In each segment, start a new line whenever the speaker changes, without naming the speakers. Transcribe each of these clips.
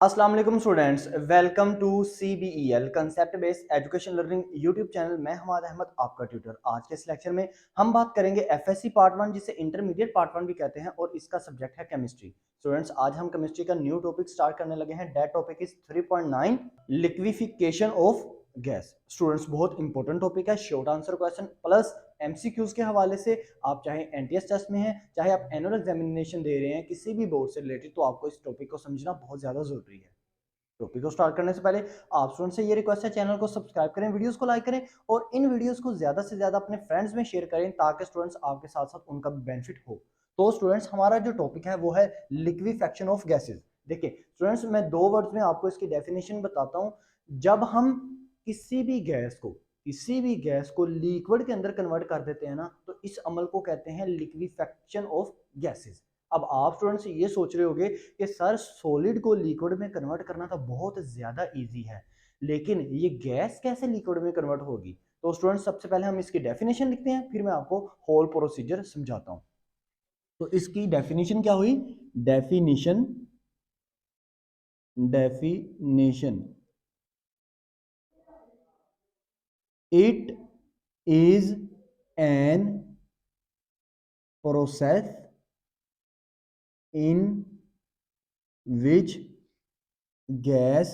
अस्सलाम वालेकुम students, welcome to CBEL concept based education learning YouTube channel. मैं हमाद अहमद आपका ट्यूटर। आज के इस लेक्चर में हम बात करेंगे FSC पार्ट 1 जिसे इंटरमीडिएट पार्ट 1 भी कहते हैं और इसका सब्जेक्ट है केमिस्ट्री। स्टूडेंट्स, आज हम केमिस्ट्री का न्यू टॉपिक स्टार्ट करने लगे हैं। That topic is 3.9 liquefaction of gas. Students, बहुत इंपॉर्टेंट टॉपिक है, short answer question plus MCQs के हवाले से। आप चाहे NTS टेस्ट में हैं, चाहे आप एनुअल एग्जामिनेशन दे रहे हैं किसी भी बोर्ड से रिलेटेड, तो आपको इस टॉपिक को समझना बहुत ज्यादा जरूरी है। टॉपिक को स्टार्ट करने से पहले आप स्टूडेंट से ये रिक्वेस्ट है, चैनल को सब्सक्राइब करें, वीडियोस को लाइक करें और इन वीडियोस को ज्यादा से ज्यादा अपने फ्रेंड्स में शेयर करें ताकि स्टूडेंट्स आपके साथ साथ उनका भी बेनिफिट हो। तो स्टूडेंट्स, हमारा जो टॉपिक है वो है लिक्विफेक्शन ऑफ गैसेस। देखिए स्टूडेंट्स, मैं दो वर्ड्स में आपको इसकी डेफिनेशन बताता हूं। जब हम किसी भी गैस को लिक्विड के अंदर कन्वर्ट कर देते हैं ना, तो इस अमल को कहते हैं लिक्विफेक्शन ऑफ गैसेस। अब आप स्टूडेंट्स ये सोच रहे होंगे कि सर सॉलिड को लिक्विड में कन्वर्ट करना तो बहुत ज्यादा इजी है, लेकिन ये गैस कैसे लिक्विड में कन्वर्ट होगी? तो स्टूडेंट्स, सबसे पहले हम इसकी डेफिनेशन लिखते हैं, फिर मैं आपको होल प्रोसीजर समझाता हूं। तो इसकी डेफिनेशन क्या हुई? Definition definition it is an process in which gas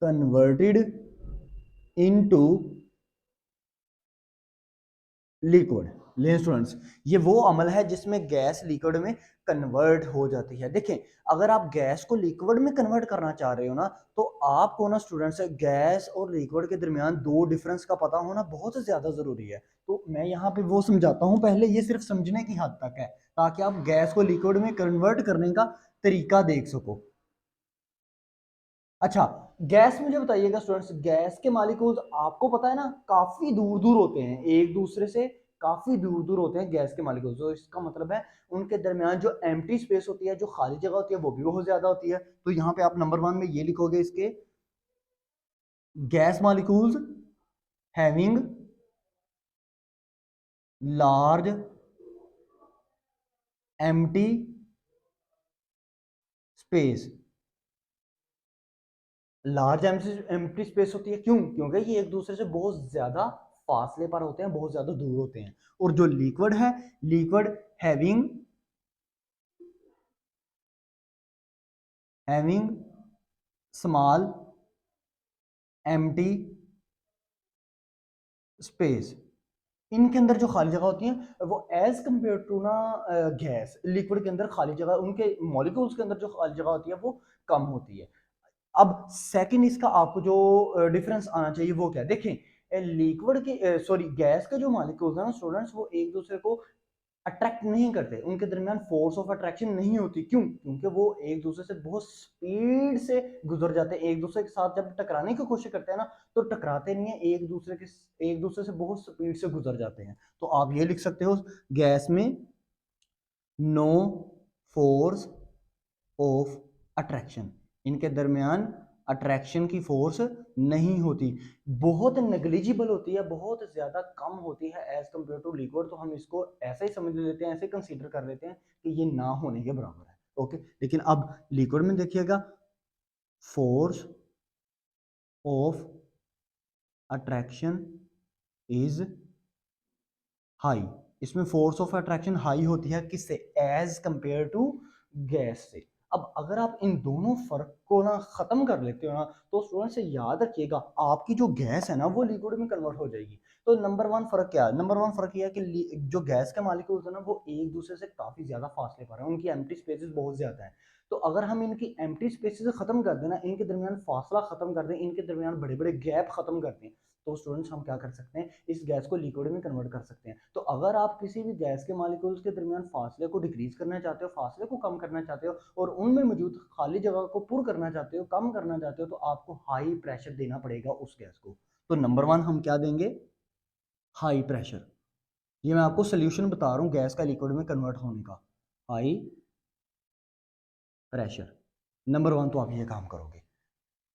converted into liquid. ले स्टूडेंट्स, ये वो अमल है जिसमें गैस लिक्विड में कन्वर्ट हो जाती है। देखें, अगर आप गैस को लिक्विड में कन्वर्ट करना चाह रहे हो ना, तो आपको ना स्टूडेंट्स गैस और लिक्विड के दरमियान दो डिफरेंस का पता होना बहुत ज्यादा जरूरी है। तो मैं यहाँ पे वो समझाता हूँ, पहले ये सिर्फ समझने की हद तक है ताकि आप गैस को लिक्विड में कन्वर्ट करने का तरीका देख सको। अच्छा, गैस मुझे बताइएगा स्टूडेंट्स, गैस के मॉलिक्यूल्स आपको पता है ना काफी दूर दूर होते हैं, एक दूसरे से काफी दूर दूर होते हैं गैस के मॉलिक्यूल्स। तो इसका मतलब है उनके दरमियान जो एम्प्टी स्पेस होती है, जो खाली जगह होती है, वो भी बहुत ज्यादा होती है। तो यहाँ पे आप नंबर 1 में ये लिखोगे इसके, gas molecules having large empty space. Large empty space होती है, क्यों? क्योंकि ये एक दूसरे से बहुत ज्यादा फासले पर होते हैं, बहुत ज्यादा दूर होते हैं। और जो लिक्विड है, liquid having having small empty space, इनके अंदर जो खाली जगह होती है वो एज कंपेयर टू ना गैस, लिक्विड के अंदर खाली जगह, उनके मॉलिक्यूल्स के अंदर जो खाली जगह होती है वो कम होती है। अब सेकंड इसका आपको जो डिफरेंस आना चाहिए वो क्या है? देखें, लिक्विड के सॉरी गैस के जो मॉलिक्यूल्स हैं स्टूडेंट्स, वो एक दूसरे को अट्रैक्ट नहीं करते, उनके दरमियान फोर्स ऑफ अट्रैक्शन नहीं होती। क्यों? क्योंकि वो एक दूसरे से बहुत स्पीड से गुजर जाते हैं। एक दूसरे के साथ जब टकराने की कोशिश करते हैं ना, तो टकराते नहीं है, एक दूसरे से बहुत स्पीड से गुजर जाते हैं। तो आप ये लिख सकते हो, गैस में नो फोर्स ऑफ अट्रैक्शन, इनके दरमियान अट्रैक्शन की फोर्स नहीं होती, बहुत नेग्लिजिबल होती है, बहुत ज्यादा कम होती है एज कंपेयर टू लिक्विड। तो हम इसको ऐसे ही समझ लेते हैं, ऐसे कंसीडर कर लेते हैं कि ये ना होने के बराबर है। ओके, लेकिन अब लिक्विड में देखिएगा, force of attraction is high, इसमें फोर्स ऑफ अट्रैक्शन हाई होती है, किससे? एज कंपेयर टू गैस से। अब अगर आप इन दोनों फर्क को ना खत्म कर लेते हो ना, तो स्टूडेंट से याद रखिएगा आपकी जो गैस है ना वो लिक्विड में कन्वर्ट हो जाएगी। तो नंबर 1 फर्क क्या है? नंबर 1 फर्क यह है कि जो गैस के मॉलिक्यूल्स है ना वो एक दूसरे से काफी ज्यादा फासले पर है, उनकी एम्प्टी स्पेसेस बहुत ज्यादा है। तो अगर हम इनकी एम्प्टी स्पेसेस खत्म कर देना, इनके दरमियान फासला खत्म कर दें, इनके दरमियान बड़े बड़े गैप खत्म कर दें, तो स्टूडेंट्स हम क्या कर सकते हैं? इस गैस को लिक्विड में कन्वर्ट कर सकते हैं। तो अगर आप किसी भी गैस के मॉलिक्यूल्स के दरमियान फासले को डिक्रीज करना चाहते हो, फासले को कम करना चाहते हो और उनमें मौजूद खाली जगह को पुर करना चाहते हो, कम करना चाहते हो, तो आपको हाई प्रेशर देना पड़ेगा उस गैस को। तो नंबर 1 हम क्या देंगे? High pressure. ये मैं आपको सोल्यूशन बता रहा हूँ गैस का लिक्विड में कन्वर्ट होने का, हाई प्रेशर। नंबर 1 तो आप ये काम करोगे।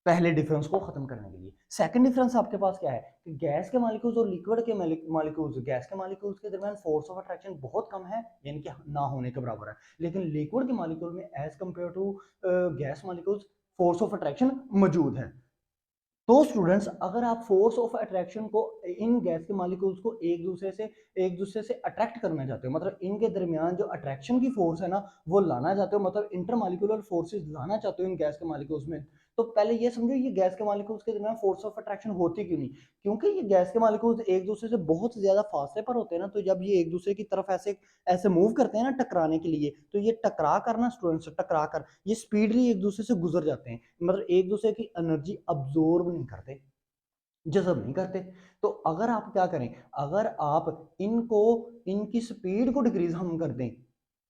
पहले डिफरेंस को खत्म करने के लिए। सेकंड डिफरेंस आपके पास क्या है कि गैस के मॉलिक्यूल्स और लिक्विड के मॉलिक्यूल्स, गैस के मॉलिक्यूल्स के दरमियान फोर्स ऑफ अट्रैक्शन बहुत कम है, यानी कि ना होने के बराबर है, लेकिन लिक्विड के मॉलिक्यूल में as compare to gas molecules force of attraction मौजूद है। तो स्टूडेंट्स, अगर आप फोर्स ऑफ अट्रैक्शन को इन गैस के मॉलिक्यूल्स को एक दूसरे से अट्रैक्ट करना चाहते हो, मतलब इनके दरमियान जो अट्रैक्शन की फोर्स है ना वो लाना चाहते हो, मतलब इंटरमॉलिक्यूलर फोर्सेस लाना चाहते हो इन गैस के मॉलिक्यूल्स में, तो पहले ये समझो ये गैस के मॉलिक्यूल्स के दरमियान फोर्स ऑफ अट्रैक्शन होती क्यों नहीं? क्योंकि ये गैस के मॉलिक्यूल्स एक दूसरे से बहुत ज्यादा फासले पर होते हैं ना, तो जब ये एक दूसरे की तरफ ऐसे ऐसे मूव करते हैं ना टकराने के लिए, तो ये टकरा कर ना स्टूडेंट्स, टकरा कर ये स्पीडली एक दूसरे से गुजर जाते हैं, मतलब एक दूसरे की एनर्जी अब्जॉर्ब नहीं करते, जज़ब नहीं करते। तो अगर आप क्या करें, अगर आप इनको इनकी स्पीड को डिक्रीज हम कर दें,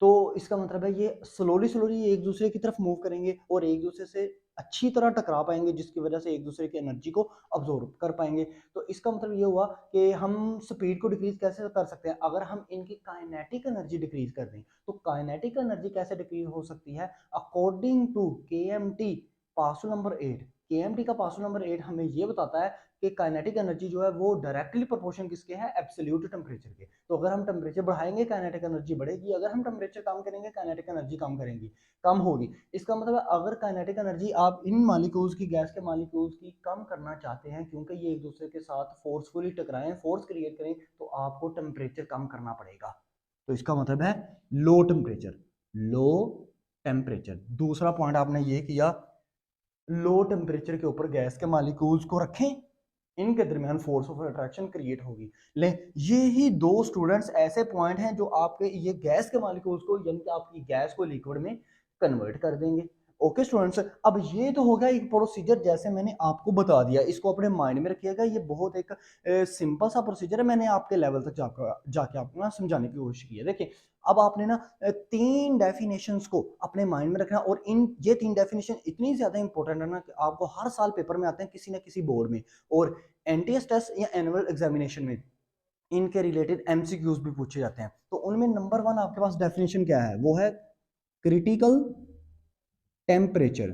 तो इसका मतलब है ये स्लोली स्लोली एक दूसरे की तरफ मूव करेंगे और एक दूसरे से अच्छी तरह टकरा पाएंगे, जिसकी वजह से एक दूसरे की एनर्जी को अब्जॉर्ब कर पाएंगे। तो इसका मतलब ये हुआ कि हम स्पीड को डिक्रीज कैसे कर सकते हैं, अगर हम इनकी काइनेटिक एनर्जी डिक्रीज कर दें। तो काइनेटिक एनर्जी कैसे डिक्रीज हो सकती है? अकॉर्डिंग टू केएमटी पासो नंबर 8, केएमटी का पासो नंबर 8 हमें ये बताता है कि काइनेटिक एनर्जी जो है वो डायरेक्टली प्रोपोर्शन किसके है? एब्सोल्यूट टेम्परेचर के। तो अगर हम टेम्परेचर बढ़ाएंगे काइनेटिक एनर्जी बढ़ेगी, अगर हम टेम्परेचर कम करेंगे काइनेटिक एनर्जी कम होगी। इसका मतलब है अगर काइनेटिक एनर्जी आप इन मॉलिक्यूल्स की, गैस के मॉलिक्यूल्स की कम करना चाहते हैं, क्योंकि ये एक दूसरे के साथ फोर्सफुली टकराएं, फोर्स क्रिएट करें, तो आपको टेम्परेचर कम करना पड़ेगा। तो इसका मतलब है लो टेम्परेचर, लो टेम्परेचर। दूसरा पॉइंट आपने ये किया, लो टेम्परेचर के ऊपर गैस के मॉलिक्यूल्स को रखें, इनके दरमियान फोर्स ऑफ अट्रैक्शन क्रिएट होगी। ले, ये ही दो स्टूडेंट्स ऐसे पॉइंट हैं जो आपके ये गैस के मॉलिक्यूल्स को, यानी कि आपकी गैस को लिक्विड में कन्वर्ट कर देंगे। ओके स्टूडेंट्स, अब ये तो हो गया एक प्रोसीजर जैसे मैंने आपको बता दिया, इसको अपने माइंड में रखिएगा, ये बहुत एक सिंपल सा प्रोसीजर है, मैंने आपके लेवल तक जाके आपको ना समझाने की कोशिश की है। देखिए, अब आपने ना तीन डेफिनेशंस को अपने माइंड में रखना, और इन ये तीन डेफिनेशन इतनी ज्यादा इंपॉर्टेंट है ना कि आपको हर साल पेपर में आते हैं किसी ना किसी बोर्ड में, और एनटीएस टेस्ट या एनुअल एग्जामिनेशन में इनके रिलेटेड एमसीक्यूज भी पूछे जाते हैं। तो उनमें नंबर 1 आपके पास डेफिनेशन क्या है? वो है क्रिटिकल टेम्परेचर।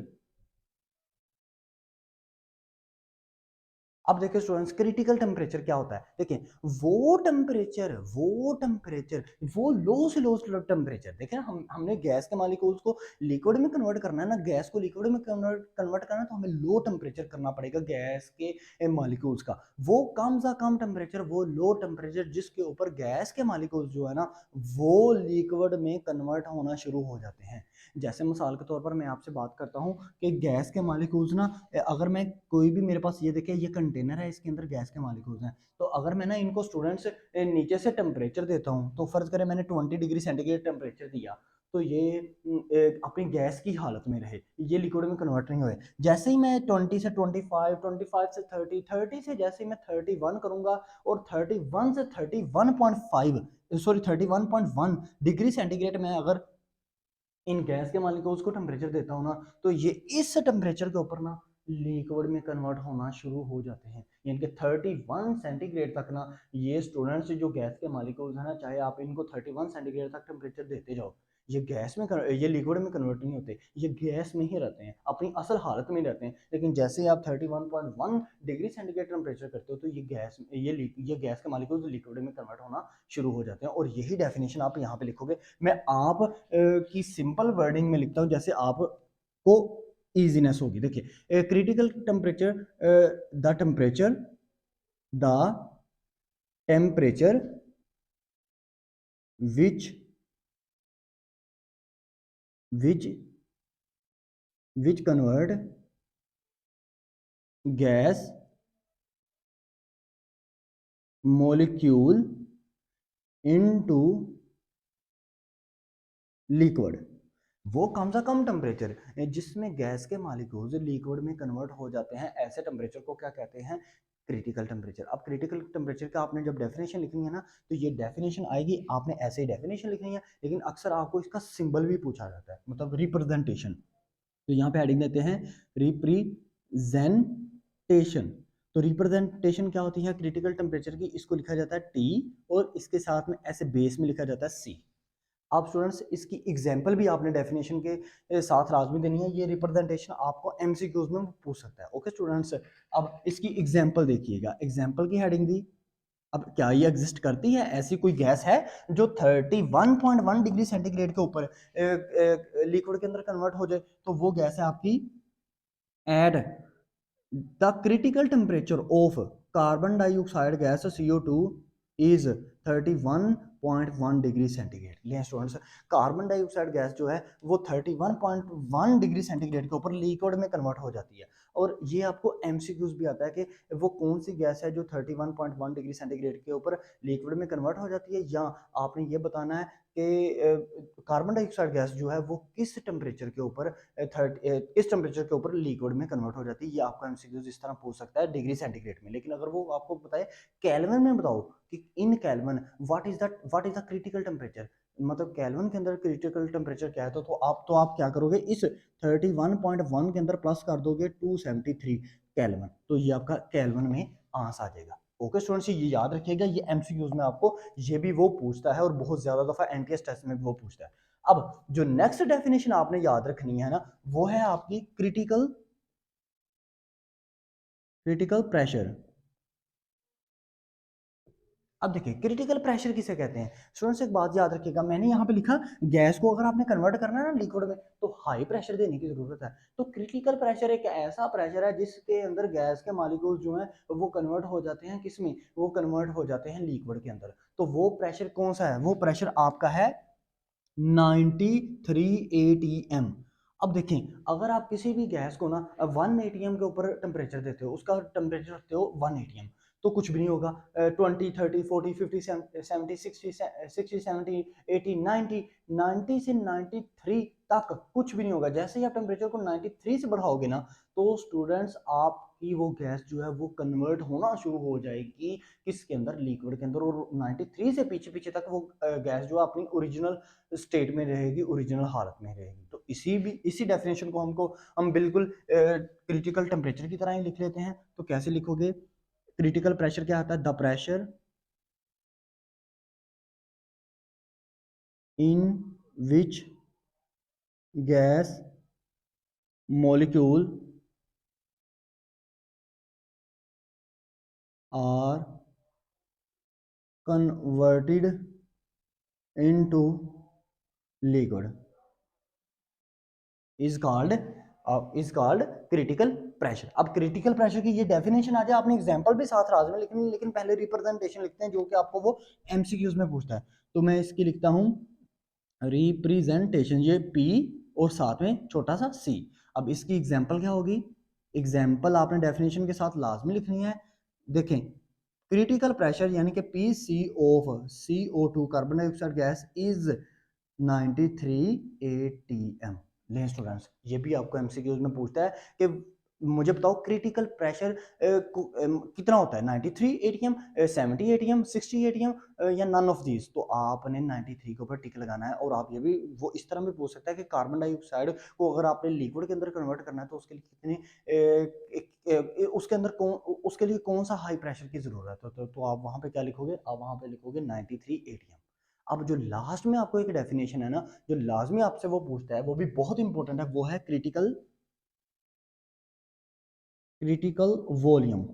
अब देखिए स्टूडेंट्स, क्रिटिकल टेम्परेचर क्या होता है? देखिए, वो टेम्परेचर वो लो से लो टेम्परेचर, देखिए ना, हमने गैस के मॉलिक्यूल्स को लिक्विड में कन्वर्ट करना है ना, गैस को लिक्विड में कन्वर्ट करना है, तो हमें लो टेम्परेचर करना पड़ेगा गैस के मॉलिक्यूल्स का। वो कम सा कम टेम्परेचर, वो लो टेम्परेचर जिसके ऊपर गैस के मॉलिक्यूल्स जो है ना वो लिक्विड में कन्वर्ट होना शुरू हो जाते हैं। जैसे मिसाल के तौर पर मैं आपसे बात करता हूँ कि गैस के मॉलिक्यूल्स ना, अगर मैं कोई भी, मेरे पास ये देखिए ये कंटेनर है, इसके अंदर गैस के मॉलिक्यूल्स हैं, तो अगर मैं ना इनको स्टूडेंट्स नीचे से टेम्परेचर देता हूँ, तो फर्ज करें मैंने 20 डिग्री सेंटीग्रेड टेम्परेचर दिया, तो ये अपनी गैस की हालत में रहे, ये लिक्विड में कन्वर्ट नहीं हुए। जैसे ही मैं 20 से 25, 25 से 30, 30 से जैसे ही मैं 31 करूंगा, और 31 से 31.5, सॉरी 31.1 डिग्री सेंटीग्रेड में अगर इन गैस के मॉलिक्यूल्स को टेम्परेचर देता हूँ ना, तो ये इस टेम्परेचर के ऊपर ना लिक्विड में कन्वर्ट होना शुरू हो जाते हैं, यानी कि 31 सेंटीग्रेड तक ना ये स्टूडेंट्स जो गैस के मॉलिक्यूल्स हैं ना, चाहे आप इनको 31 सेंटीग्रेड तक टेम्परेचर देते जाओ, ये गैस में ये लिक्विड में कन्वर्ट नहीं होते, ये गैस में ही रहते हैं, अपनी असल हालत में रहते हैं। लेकिन जैसे ही आप 31.1 डिग्री सेंटीग्रेड टेम्परेचर करते हो, तो ये गैस के मॉलिक्यूल्स लिक्विड में कन्वर्ट होना शुरू हो जाते हैं, और यही डेफिनेशन आप यहाँ पे लिखोगे। मैं आप की सिंपल वर्डिंग में लिखता हूं, जैसे आपको इजीनेस होगी। देखिए, critical temperature, the temperature the temperature which which which convert gas molecule into liquid, वो कम से कम टेम्परेचर जिसमें गैस के मॉलिक्यूल्स लिक्विड में कन्वर्ट हो जाते हैं, ऐसे टेम्परेचर को क्या कहते हैं? Critical temperature. अब क्रिटिकल टेम्परेचर का आपने जब डेफिनेशन लिखनी है ना, तो ये डेफिनेशन आएगी, आपने ऐसे ही डेफिनेशन लिखनी है, लेकिन अक्सर आपको इसका सिंबल भी पूछा जाता है, मतलब रिप्रेजेंटेशन। तो यहाँ पे हेडिंग देते हैं रिप्रेजेंटेशन। तो रिप्रेजेंटेशन क्या होती है क्रिटिकल टेम्परेचर की? इसको लिखा जाता है टी, और इसके साथ में ऐसे बेस में लिखा जाता है सी। आप स्टूडेंट्स इसकी एग्जांपल भी आपने डेफिनेशन के साथ लाजमी देनी है, ये रिप्रेजेंटेशन आपको एमसीक्यूज में पूछ सकता है। ओके स्टूडेंट्स, अब इसकी एग्जांपल देखिएगा, एग्जांपल की हेडिंग दी। अब क्या ये एग्जिस्ट करती है, ऐसी कोई गैस है जो 31.1 डिग्री सेंटीग्रेड के ऊपर लिक्विड के अंदर कन्वर्ट हो जाए? तो वो गैस है आपकी at the critical temperature of carbon dioxide gas CO2 is 31.1 degree centigrade. लिए स्टूडेंट्स, कार्बन डाइऑक्साइड गैस जो है वो 31.1 डिग्री सेंटीग्रेड के ऊपर लिक्विड में कन्वर्ट हो जाती है। और ये आपको एमसीक्यूज भी आता है कि वो कौन सी गैस है जो 31.1 डिग्री सेंटीग्रेड के ऊपर लिक्विड में कन्वर्ट हो जाती है, या आपने ये बताना है कि कार्बन डाइऑक्साइड गैस जो है वो किस टेम्परेचर के ऊपर किस टेम्परेचर के ऊपर लिक्विड में कन्वर्ट हो जाती है। ये आपको एमसीक्यूज इस तरह पूछ सकता है डिग्री सेंटीग्रेड में। लेकिन अगर वो आपको बताए केल्विन में, बताओ कि in kelvin what is the critical temperature, मतलब केल्विन के अंदर क्रिटिकल टेम्परेचर क्या है, तो आप क्या करोगे, इस 31.1 के अंदर प्लस कर दोगे 273 केल्विन, तो ये आपका केल्विन में आंसर आ जाएगा। ओके स्टूडेंट्स, ये याद रखिएगा, ये एमसीक्यूज में आपको ये भी वो पूछता है और बहुत ज्यादा दफा एनटीएस टेस्ट में भी वो पूछता है। अब जो नेक्स्ट डेफिनेशन आपने याद रखनी है ना, वो है आपकी क्रिटिकल प्रेशर। अब देखिए क्रिटिकल प्रेशर किसे कहते हैं स्टूडेंट्स, एक बात याद रखिएगा, मैंने यहाँ पे लिखा गैस को अगर आपने कन्वर्ट करना है ना लिक्विड में तो हाई प्रेशर देने की जरूरत है। तो क्रिटिकल प्रेशर एक ऐसा प्रेशर है जिसके अंदर गैस के मॉलिक्यूल जो हैं वो कन्वर्ट हो जाते हैं, किसमें, वो कन्वर्ट हो जाते हैं लिक्विड के अंदर। तो वो प्रेशर कौन सा है, वो प्रेशर आपका है 93 ATM। अब देखें, अगर आप किसी भी गैस को ना 1 ATM के ऊपर टेम्परेचर देते हो, उसका टेम्परेचर रखते हो 1 ATM, तो कुछ भी नहीं होगा। 20 30 40 50 70 60 60 70 80 90 90 से 93 तक कुछ भी नहीं होगा। जैसे ही आप टेम्परेचर को 93 से बढ़ाओगे ना, तो स्टूडेंट्स आपकी वो गैस जो है वो कन्वर्ट होना शुरू हो जाएगी किसके अंदर, लिक्विड के अंदर। और 93 से पीछे पीछे तक वो गैस जो है अपनी ओरिजिनल स्टेट में रहेगी, ओरिजिनल हालत में रहेगी। तो इसी डेफिनेशन को हम बिल्कुल क्रिटिकल टेम्परेचर की तरह ही लिख लेते हैं। तो कैसे लिखोगे, क्रिटिकल प्रेशर क्या आता है, the pressure in which gas molecule are converted into liquid is called critical pressure. अब क्रिटिकल प्रेशर की ये डेफिनेशन आ जाए, आपने एग्जांपल भी साथ राज में लिखनी, लेकिन पहले रिप्रेजेंटेशन लिखते हैं जो कि आपको वो एमसीक्यूज में पूछता है। तो मैं इसकी लिखता हूं रिप्रेजेंटेशन, ये पी और साथ में छोटा सा सी। अब इसकी एग्जांपल क्या होगी, एग्जांपल आपने डेफिनेशन के साथ लाजमी लिखनी है। देखें, क्रिटिकल प्रेशर यानी कि P C of CO2 carbon dioxide gas is 93 ATM। लें स्टूडेंट्स, ये भी आपको एमसीक्यूज में पूछता है कि मुझे बताओ क्रिटिकल प्रेशर कितना होता है, 93 ATM, 70 ATM, 60 ATM या नन ऑफ दीज। तो आपने 93 के ऊपर टिक लगाना है। और आप ये भी वो इस तरह भी पूछ सकता है कि कार्बन डाइऑक्साइड को अगर आपने लिक्विड के अंदर कन्वर्ट करना है तो उसके लिए उसके अंदर उसके लिए कौन सा हाई प्रेशर की जरूरत है। तो आप वहां पे क्या लिखोगे, आप वहां पे लिखोगे 93 ATM। अब जो लास्ट में आपको एक डेफिनेशन है ना, जो लाजमी आपसे वो पूछता है, वो भी बहुत इंपॉर्टेंट है, वो है क्रिटिकल वॉल्यूम।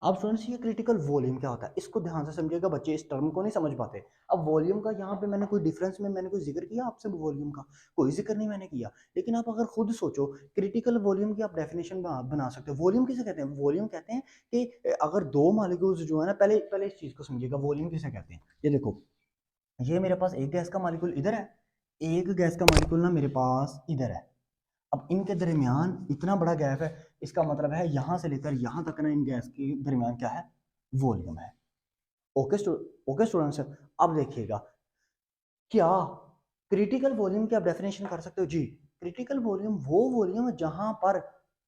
अब स्टूडेंट्स, ये क्रिटिकल वॉल्यूम क्या होता है, इसको ध्यान से समझिएगा, बच्चे इस टर्म को नहीं समझ पाते। अब वॉल्यूम का यहाँ पे मैंने कोई डिफरेंस में मैंने कोई जिक्र किया आपसे, वॉल्यूम का कोई जिक्र नहीं मैंने किया। लेकिन आप अगर खुद सोचो, क्रिटिकल वॉल्यूम की आप डेफिनेशन बना सकते हो। वॉल्यूम किसे कहते हैं, वॉल्यूम कहते हैं कि अगर दो मॉलिक्यूल्स जो है ना, पहले पहले इस चीज को समझिएगा, वॉल्यूम किसे कहते हैं। ये देखो, ये मेरे पास एक गैस का मॉलिक्यूल इधर है, एक गैस का मॉलिक्यूल ना मेरे पास इधर है। अब इनके दरमियान इतना बड़ा गैप है, इसका मतलब है यहां से लेकर यहां तक ना इन गैस के दरमियान क्या है, वॉल्यूम है। ओके स्टूडेंट्स, अब देखिएगा, क्या क्रिटिकल वॉल्यूम की आप डेफिनेशन कर सकते हो जी। क्रिटिकल वॉल्यूम वो वॉल्यूम जहां पर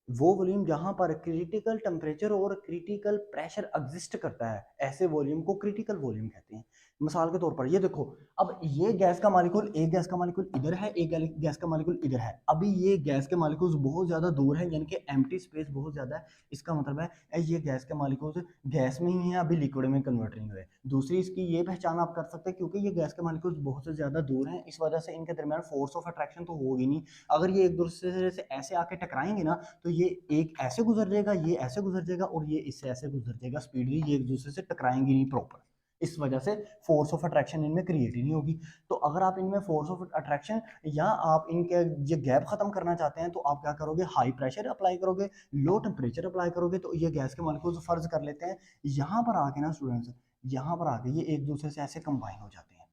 वो वॉल्यूम जहां पर क्रिटिकल टेम्परेचर और क्रिटिकल प्रेशर एग्जिस्ट करता है, ऐसे वॉल्यूम को क्रिटिकल वॉल्यूम कहते हैं। मिसाल के तौर पर ये देखो, अब ये गैस का मालिक्यूल, एक गैस का मालिक्यूल इधर है, एक गैस का मालिक्यूल इधर है। अभी ये गैस के मालिक्यूल्स बहुत ज्यादा दूर है, यानी कि एम्प्टी स्पेस बहुत ज्यादा है। इसका मतलब है ये गैस के मालिक्यूल्स गैस में ही है, अभी लिक्विड में कन्वर्ट नहीं हुए। दूसरी इसकी ये पहचान आप कर सकते हैं, क्योंकि ये गैस के मालिक्यूल्स बहुत से ज्यादा दूर हैं, इस वजह से इनके दरमियान फोर्स ऑफ अट्रैक्शन तो होगी नहीं। अगर ये एक दूसरे से ऐसे आके टकराएंगे ना, तो ये एक ऐसे गुजर जाएगा, ये ऐसे गुजर जाएगा, और ये इससे ऐसे गुजर जाएगा स्पीडली, ये एक दूसरे से टकराएंगे नहीं प्रॉपर। इस वजह से फोर्स ऑफ अट्रैक्शन इनमें क्रिएट ही नहीं होगी। तो अगर आप इनमें फोर्स ऑफ अट्रैक्शन या आप इनके ये गैप खत्म करना चाहते हैं, तो आप क्या करोगे, हाई प्रेशर अप्लाई करोगे, लो टेम्परेचर अप्लाई करोगे। तो ये गैस के मॉलिक्यूल्स फर्ज कर लेते हैं यहाँ पर आके ना स्टूडेंट्स, यहाँ पर आके ये एक दूसरे से ऐसे कंबाइन हो जाते हैं।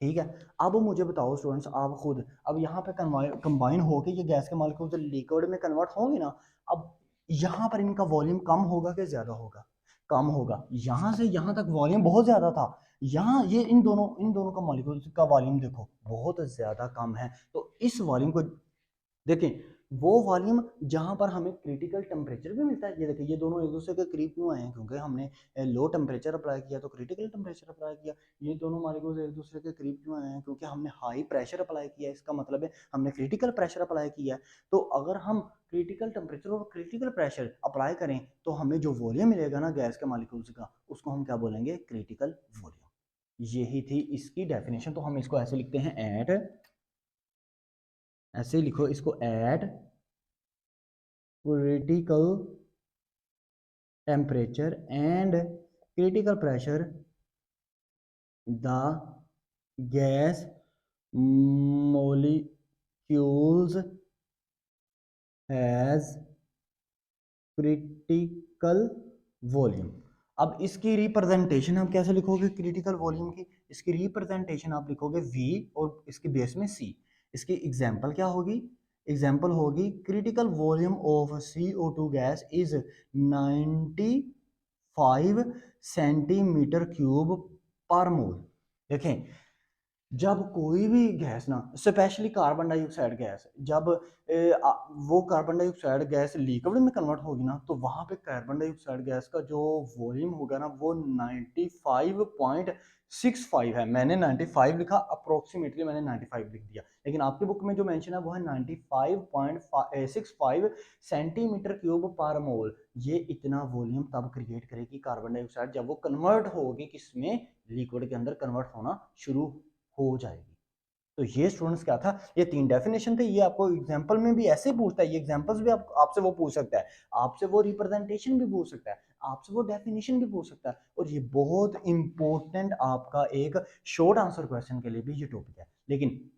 ठीक है, अब मुझे बताओ स्टूडेंट्स, आप खुद, अब यहाँ पे कंबाइन होके ये गैस के मॉलिक्यूल्स लिक्विड में कन्वर्ट होंगे ना, अब यहाँ पर इनका वॉल्यूम कम होगा कि ज्यादा होगा? कम होगा। यहाँ से यहाँ तक वॉल्यूम बहुत ज्यादा था, यहाँ ये इन दोनों का मॉलिक्यूल्स का वॉल्यूम देखो बहुत ज्यादा कम है। तो इस वॉल्यूम को देखें, वो वॉल्यूम जहां पर हमें क्रिटिकल टेम्परेचर भी मिलता है। ये देखिए, ये दोनों एक दूसरे के करीब क्यों आए हैं, क्योंकि हमने लो टेम्परेचर अप्लाई किया तो क्रिटिकल टेम्परेचर अप्लाई किया। ये दोनों मॉलिक्यूल्स एक दूसरे के करीब क्यों आए हैं, क्योंकि हमने हाई प्रेशर अप्लाई किया। इसका मतलब है हमने क्रिटिकल प्रेशर अप्लाई किया है। तो अगर हम क्रिटिकल टेम्परेचर और क्रिटिकल प्रेशर अप्लाई करें, तो हमें जो वॉल्यूम मिलेगा ना गैस के मॉलिक्यूल्स का, उसको हम क्या बोलेंगे, क्रिटिकल वॉल्यूम। यही थी इसकी डेफिनेशन। तो हम इसको ऐसे लिखते हैं, एट, ऐसे लिखो इसको, eight critical temperature and critical pressure, the gas molecules has critical volume। अब इसकी रिप्रेजेंटेशन आप कैसे लिखोगे क्रिटिकल वॉल्यूम की? इसकी रिप्रेजेंटेशन आप लिखोगे V और इसके बेस में C। इसकी एग्जांपल क्या होगी? एग्जांपल होगी critical volume of CO2 gas is 95 centimetre cube पर मोल। देखें, जब कोई भी गैस ना, स्पेशली कार्बन डाइऑक्साइड गैस, जब वो कार्बन डाइऑक्साइड गैस लिक्विड में कन्वर्ट होगी ना, तो वहां पे कार्बन डाइऑक्साइड गैस का जो वॉल्यूम होगा ना, वो 95.65 है। मैंने 95 लिखा, अप्रोक्सीमेटली मैंने 95 लिख दिया, लेकिन आपकी बुक में जो मेंशन है वो है 95.65 सेंटीमीटर क्यूब पर मोल। ये इतना वॉल्यूम तब क्रिएट करेगी कार्बन डाइऑक्साइड जब वो कन्वर्ट होगी किसमें, लिक्विड के अंदर कन्वर्ट होना शुरू हो जाएगी। तो ये स्टूडेंट्स क्या था, ये तीन डेफिनेशन थे। ये आपको एग्जांपल में भी ऐसे पूछता है, ये एग्जांपल्स भी आपसे वो पूछ सकता है, आपसे वो रिप्रेजेंटेशन भी पूछ सकता है, आपसे वो डेफिनेशन भी पूछ सकता है। और ये बहुत इंपॉर्टेंट आपका एक शॉर्ट आंसर क्वेश्चन के लिए भी ये टॉपिक है। लेकिन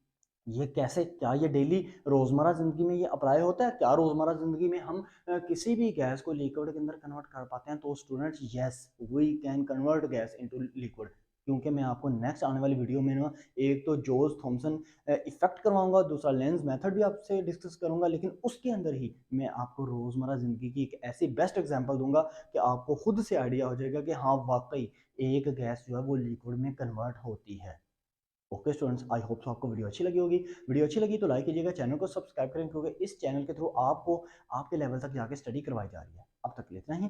ये कैसे, क्या ये डेली रोजमर्रा जिंदगी में ये अप्लाई होता है? क्या रोजमर्रा जिंदगी में हम किसी भी गैस को लिक्विड के अंदर कन्वर्ट कर पाते हैं? तो students, yes, we can convert gas into liquid. क्योंकि मैं आपको नेक्स्ट आने वाली वीडियो में ना, एक तो जॉर्ज थॉमसन इफेक्ट करवाऊंगा, दूसरा लेंस मेथड भी आपसे डिस्कस करूंगा, लेकिन उसके अंदर ही मैं आपको रोजमर्रा जिंदगी की एक ऐसी बेस्ट एग्जांपल दूंगा कि आपको खुद से आइडिया हो जाएगा कि हाँ वाकई एक गैस जो है वो लिक्विड में कन्वर्ट होती है। Okay students, I hope so आपको वीडियो अच्छी लगी होगी। वीडियो अच्छी लगी तो लाइक कीजिएगा, चैनल को सब्सक्राइब करें, क्योंकि इस चैनल के थ्रू आपको आपके लेवल तक जाके स्टडी करवाई जा रही है। अब तक के लिए इतना ही।